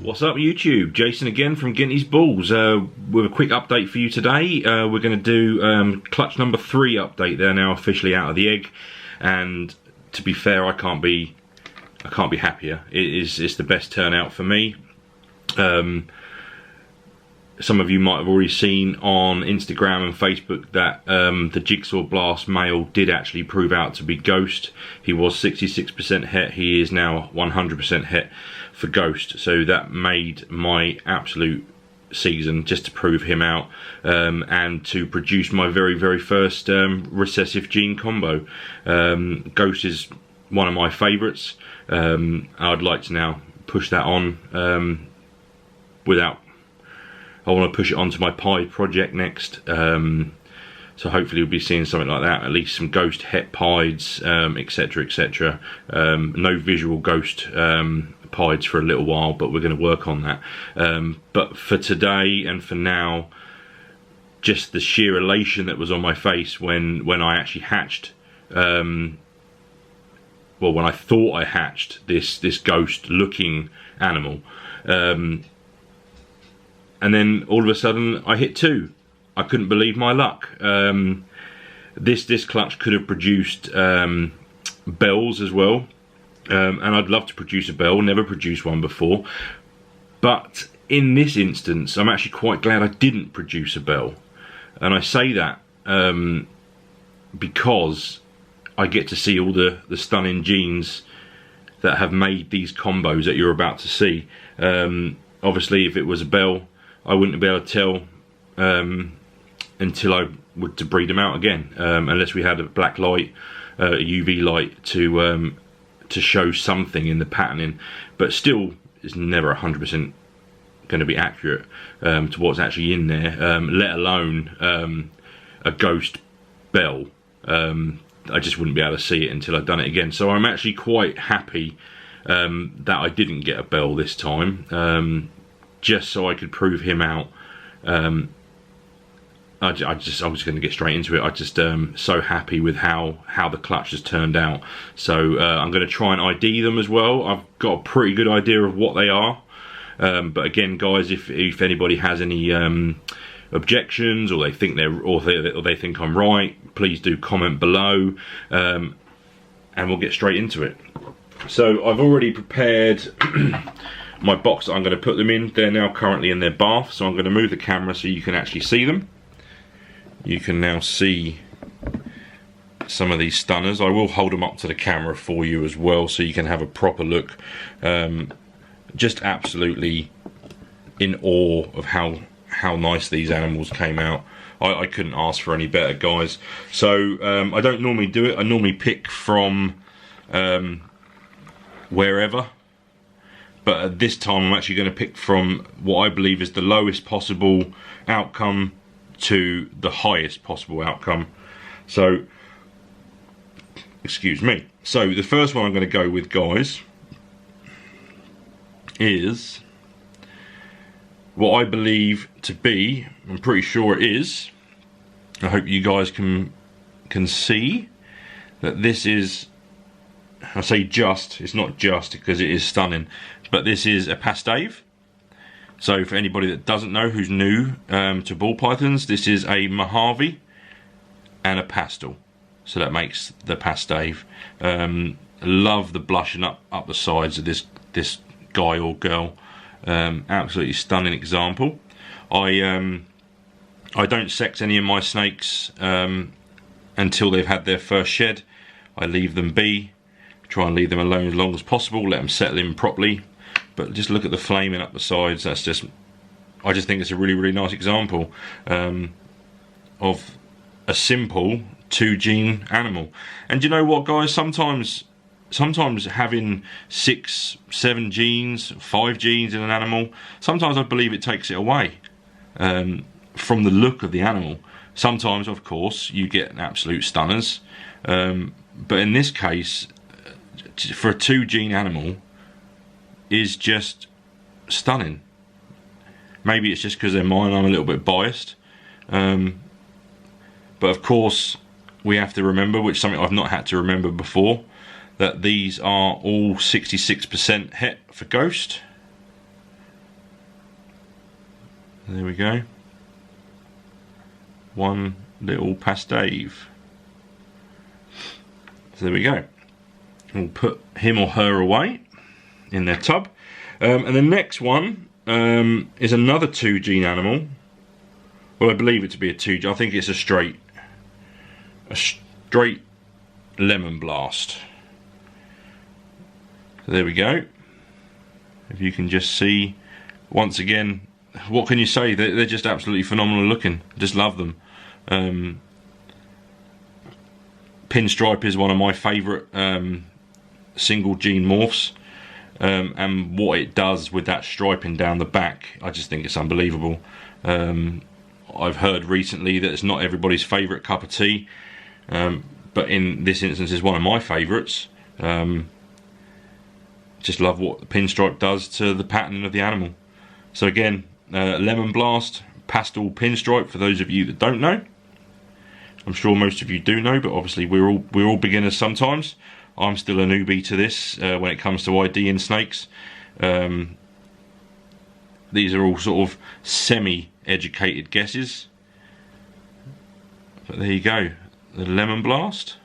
What's up YouTube? Jason again from Ginty's Bulls with a quick update for you today. We're going to do clutch number 3 update. They're now officially out of the egg, and to be fair, I can't be happier. It's the best turnout for me. Some of you might have already seen on Instagram and Facebook that the Jigsaw Blast male did actually prove out to be Ghost. He was 66% het, he is now 100% het for Ghost. So that made my absolute season, just to prove him out and to produce my very first recessive gene combo. Ghost is one of my favourites. I'd like to now push that on I want to push it onto my Pied project next, so hopefully we'll be seeing something like that, at least some Ghost het Pieds, etc, etc. No visual Ghost Pieds for a little while, but we're going to work on that. But for today and for now, just the sheer elation that was on my face when I actually hatched, well, when I thought I hatched this ghost looking animal, and then all of a sudden I hit 2. I couldn't believe my luck. This clutch could have produced bells as well, and I'd love to produce a bell, never produced one before. But in this instance, I'm actually quite glad I didn't produce a bell. And I say that because I get to see all the stunning genes that have made these combos that you're about to see. Obviously, if it was a bell, I wouldn't be able to tell until I were to breed them out again, unless we had a black light, a UV light to show something in the patterning. But still, it's never 100% going to be accurate to what's actually in there, let alone a ghost bell. I just wouldn't be able to see it until I'd done it again. So I'm actually quite happy that I didn't get a bell this time. Just so I could prove him out. I was going to get straight into it. I just so happy with how the clutch has turned out. So I'm going to try and ID them as well. I've got a pretty good idea of what they are. But again, guys, if anybody has any objections, or they think they think I'm right, please do comment below, and we'll get straight into it. So I've already prepared my box that I'm going to put them in. They're now currently in their bath, so I'm going to move the camera so you can actually see them. You can now see some of these stunners. I will hold them up to the camera for you as well, so you can have a proper look. Just absolutely in awe of how nice these animals came out. I couldn't ask for any better, guys. So I don't normally do it. I normally pick from wherever. But at this time, I'm actually going to pick from what I believe is the lowest possible outcome to the highest possible outcome. So, excuse me. So the first one I'm going to go with, guys, is what I believe to be, I'm pretty sure it is, I hope you guys can see that this is, I say just, it's not just because it is stunning, but this is a Pastave. So for anybody that doesn't know, who's new to ball pythons, this is a Mojave and a Pastel. So that makes the Pastave. Love the blushing up the sides of this guy or girl. Absolutely stunning example. I don't sex any of my snakes until they've had their first shed. I leave them be. Try and leave them alone as long as possible, let them settle in properly. But just look at the flaming up the sides. That's just, I just think it's a really nice example of a simple 2-gene animal. And you know what, guys, sometimes having 6, 7 genes, 5 genes in an animal, sometimes I believe it takes it away from the look of the animal. Sometimes, of course, you get absolute stunners, but in this case, for a 2-gene animal, is just stunning. Maybe it's just because they're mine, I'm a little bit biased, but of course we have to remember, which is something I've not had to remember before, that these are all 66% het for Ghost, There we go. One little pastave. So there we go. We'll put him or her away in their tub. And the next one is another 2 gene animal. Well, I believe it to be a 2 gene. I think it's a straight lemon blast. So there we go. If you can just see, once again, what can you say? They're just absolutely phenomenal looking. Just love them. Pinstripe is one of my favourite single gene morphs, and what it does with that striping down the back, I just think it's unbelievable. I've heard recently that it's not everybody's favourite cup of tea, but in this instance is one of my favourites. Just love what the pinstripe does to the pattern of the animal. So again, lemon blast, pastel pinstripe, for those of you that don't know. I'm sure most of you do know, but obviously we're all beginners sometimes. I'm still a newbie to this when it comes to ID in snakes. These are all sort of semi-educated guesses. But there you go, the lemon blast.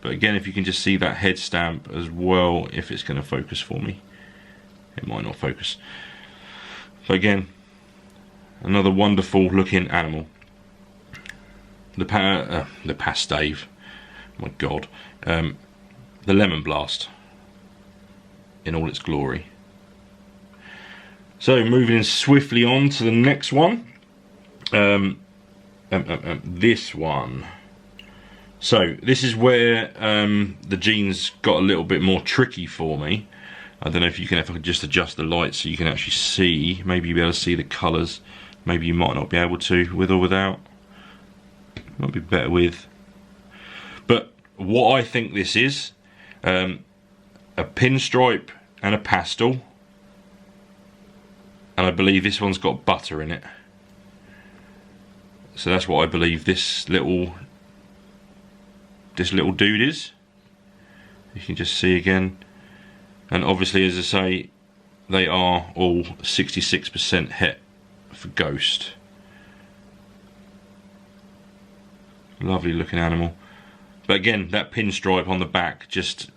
But again, if you can just see that head stamp as well, if it's going to focus for me. It might not focus. But again, another wonderful looking animal. The pastave, oh my god, the lemon blast in all its glory. So moving swiftly on to the next one, this one. So this is where the genes got a little bit more tricky for me. I don't know if I could just adjust the light so you can actually see. Maybe you'll be able to see the colours. Maybe you might not be able to, with or without. Might be better with. But what I think this is, a pinstripe and a pastel. And I believe this one's got butter in it. So that's what I believe this little dude is. You can just see again. And obviously, as I say, they are all 66% het for ghost. Lovely looking animal. But again, that pinstripe on the back just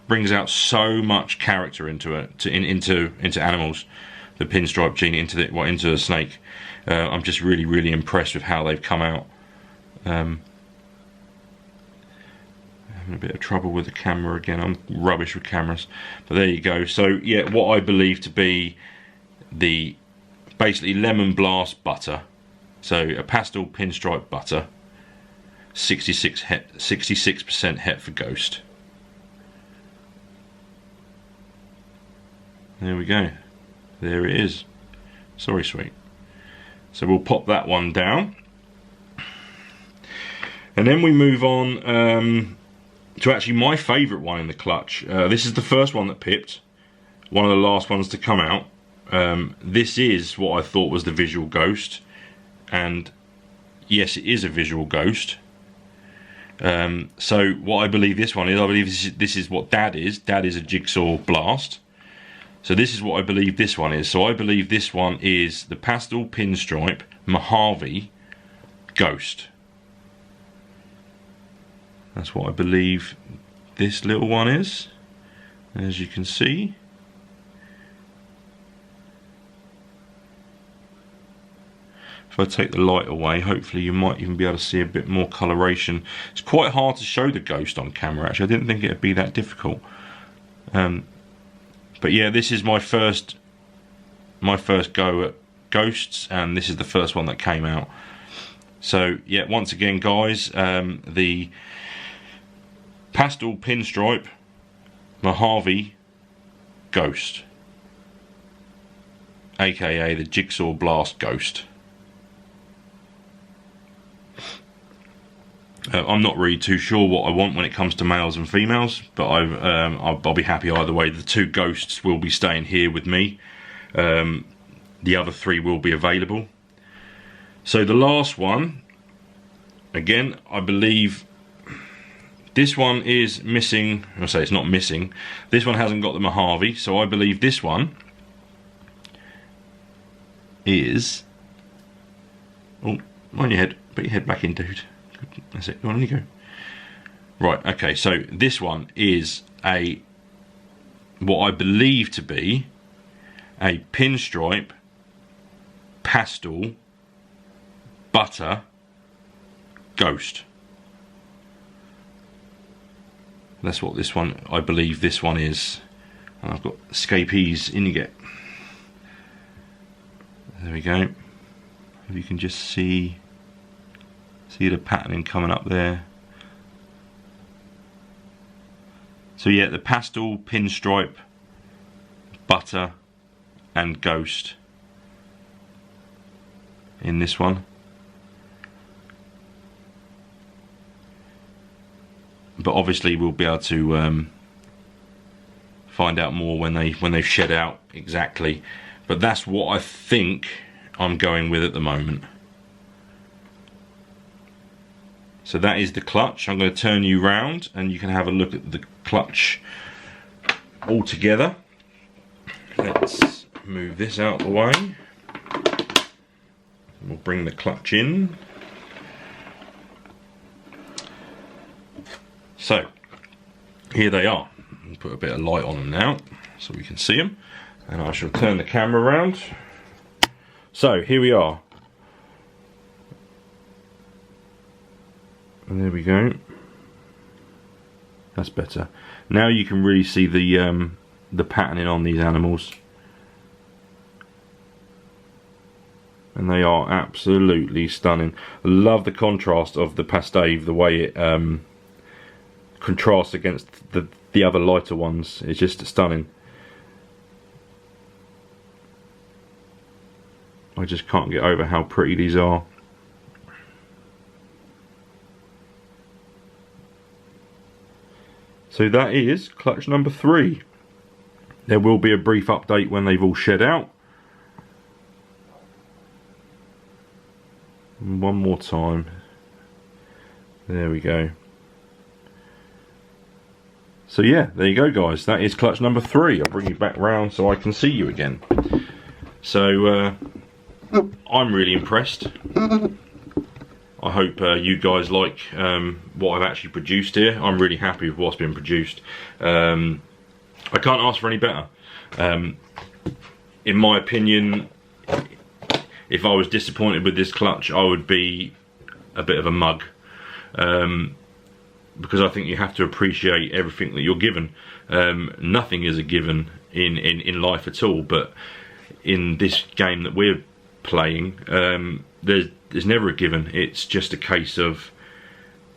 brings out so much character into it, into animals. The pinstripe gene into a snake. I'm just really impressed with how they've come out. Having a bit of trouble with the camera again. I'm rubbish with cameras, but there you go. So yeah, what I believe to be the basically lemon blast butter. So a pastel pinstripe butter. 66% het for ghost. There we go. There it is. Sorry, sweet. So we'll pop that one down. And then we move on to actually my favourite one in the clutch. This is the first one that pipped. One of the last ones to come out. This is what I thought was the visual ghost. And yes, it is a visual ghost. So what I believe this one is, I believe this is what Dad is. Dad is a jigsaw blast. So this is what I believe this one is. So I believe this one is the pastel pinstripe Mojave ghost. That's what I believe this little one is. As you can see. If I take the light away, hopefully you might even be able to see a bit more coloration. It's quite hard to show the ghost on camera, actually. I didn't think it would be that difficult. But yeah, this is my first go at ghosts, and this is the first one that came out. So yeah, once again, guys, the pastel pinstripe Mojave ghost, aka the jigsaw blast ghost. I'm not really too sure what I want when it comes to males and females, but I'll be happy either way. The 2 ghosts will be staying here with me. The other 3 will be available. So the last one, again, I believe this one is missing. I'll say it's not missing. This one hasn't got the Mojave, so I believe this one is Oh, on your head. Put your head back in, dude. That's it. Go on, you go. Right, okay, so this one is what I believe to be a pinstripe pastel butter ghost. That's what this one, I believe this one is. And I've got escapees ingot. There we go. If you can just see the patterning coming up there. So yeah, the pastel, pinstripe, butter and ghost in this one. But obviously we'll be able to find out more when they've shed out exactly. But that's what I think I'm going with at the moment. So that is the clutch. I'm going to turn you round and you can have a look at the clutch all together. Let's move this out of the way. We'll bring the clutch in. So here they are. I'll put a bit of light on them now so we can see them. And I shall turn the camera around. So here we are. And there we go. That's better. Now you can really see the patterning on these animals. And they are absolutely stunning. I love the contrast of the Pastave, the way it contrasts against the other lighter ones. It's just stunning. I just can't get over how pretty these are. So that is clutch number 3. There will be a brief update when they've all shed out. And one more time. There we go. So yeah, there you go guys. That is clutch number 3. I'll bring you back round so I can see you again. So I'm really impressed. I hope you guys like what I've actually produced here. I'm really happy with what's been produced. I can't ask for any better. In my opinion, if I was disappointed with this clutch, I would be a bit of a mug. Because I think you have to appreciate everything that you're given. Nothing is a given in life at all, but in this game that we're playing, there's never a given. It's just a case of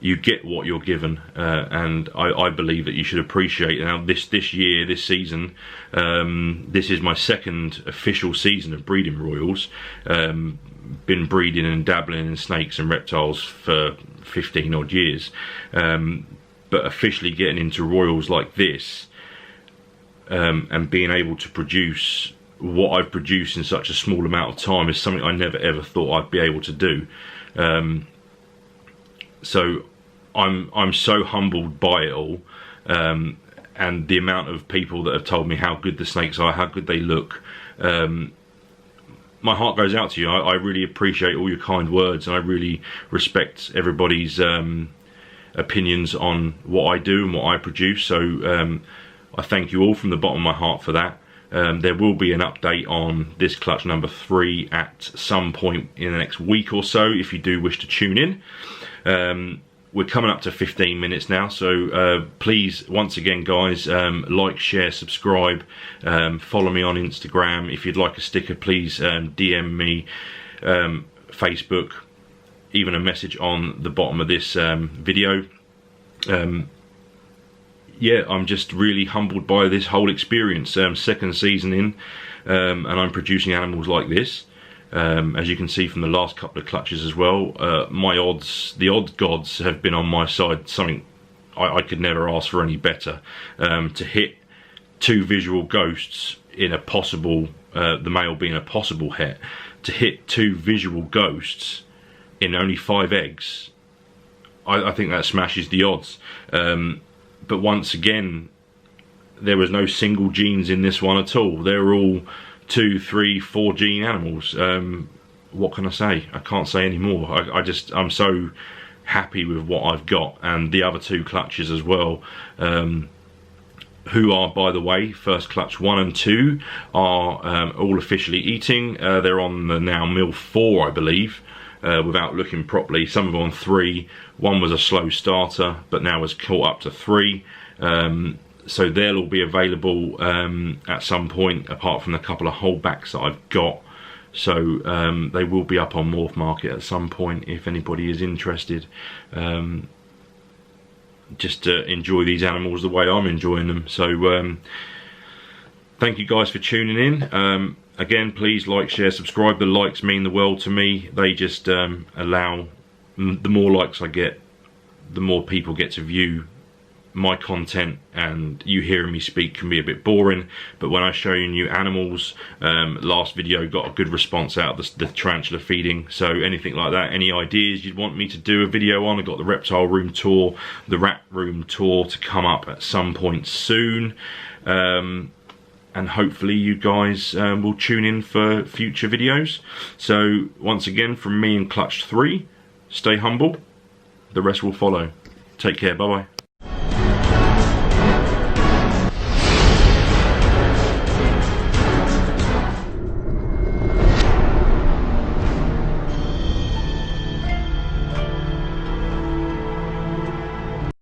you get what you're given, and I believe that you should appreciate it. Now this year, this season, this is my second official season of breeding royals. Been breeding and dabbling in snakes and reptiles for 15 odd years, but officially getting into royals like this, and being able to produce what I've produced in such a small amount of time is something I never ever thought I'd be able to do. So I'm so humbled by it all, and the amount of people that have told me how good the snakes are, how good they look. My heart goes out to you. I really appreciate all your kind words, and I really respect everybody's opinions on what I do and what I produce. So I thank you all from the bottom of my heart for that. There will be an update on this clutch number 3 at some point in the next week or so, if you do wish to tune in. We're coming up to 15 minutes now, so please, once again guys, like, share, subscribe, follow me on Instagram. If you'd like a sticker, please DM me, Facebook, even a message on the bottom of this video. Yeah, I'm just really humbled by this whole experience. Second season in, and I'm producing animals like this. As you can see from the last couple of clutches as well, the odds gods have been on my side. Something I could never ask for any better. To hit 2 visual ghosts in a possible, the male being a possible het, to hit 2 visual ghosts in only 5 eggs, I think that smashes the odds. But once again, there was no single genes in this one at all. They were all 2, 3, 4 gene animals. what can I say? I can't say any more. I'm so happy with what I've got, and the other 2 clutches as well, who are, by the way, first clutch 1 and 2 are all officially eating. They're on the now mill 4, I believe, without looking properly. Some of them on 3. One was a slow starter, but now has caught up to 3. So they'll all be available at some point, apart from the couple of holdbacks that I've got. So they will be up on Morph Market at some point if anybody is interested. Just to enjoy these animals the way I'm enjoying them. So thank you guys for tuning in. Again, please like, share, subscribe. The likes mean the world to me. They just allow, the more likes I get, the more people get to view my content, and you hearing me speak can be a bit boring, but when I show you new animals, last video got a good response out of the tarantula feeding. So anything like that, any ideas you'd want me to do a video on, I've got the reptile room tour, the rat room tour to come up at some point soon, and hopefully you guys will tune in for future videos. So once again, from me and Clutch 3, stay humble, the rest will follow. Take care, bye bye.